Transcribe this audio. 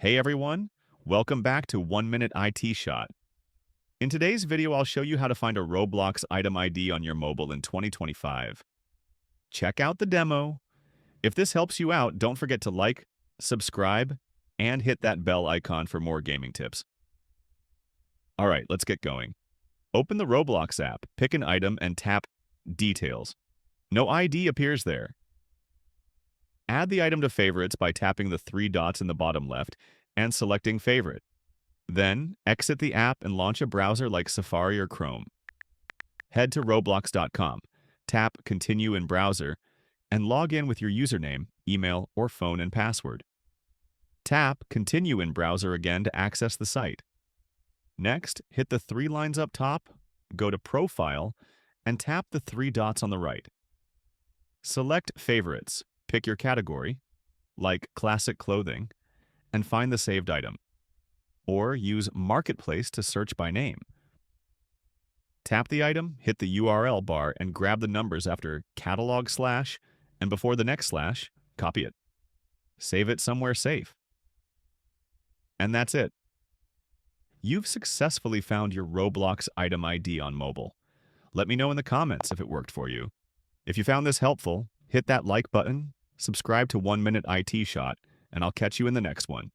Hey everyone, welcome back to 1 Minute IT Shot. In today's video, I'll show you how to find a Roblox item ID on your mobile in 2025. Check out the demo. If this helps you out, don't forget to like, subscribe, and hit that bell icon for more gaming tips. All right, let's get going. Open the Roblox app, pick an item, and tap Details. No ID appears there. Add the item to favorites by tapping the three dots in the bottom left and selecting Favorite. Then, exit the app and launch a browser like Safari or Chrome. Head to roblox.com, tap Continue in Browser, and log in with your username, email, or phone and password. Tap Continue in Browser again to access the site. Next, hit the three lines up top, go to Profile, and tap the three dots on the right. Select Favorites, pick your category, like Classic Clothing, and find the saved item. Or use Marketplace to search by name. Tap the item, hit the URL bar, and grab the numbers after catalog slash, and before the next slash, copy it. Save it somewhere safe. And that's it. You've successfully found your Roblox item ID on mobile. Let me know in the comments if it worked for you. If you found this helpful, hit that like button, subscribe to 1 Minute IT Shot, and I'll catch you in the next one.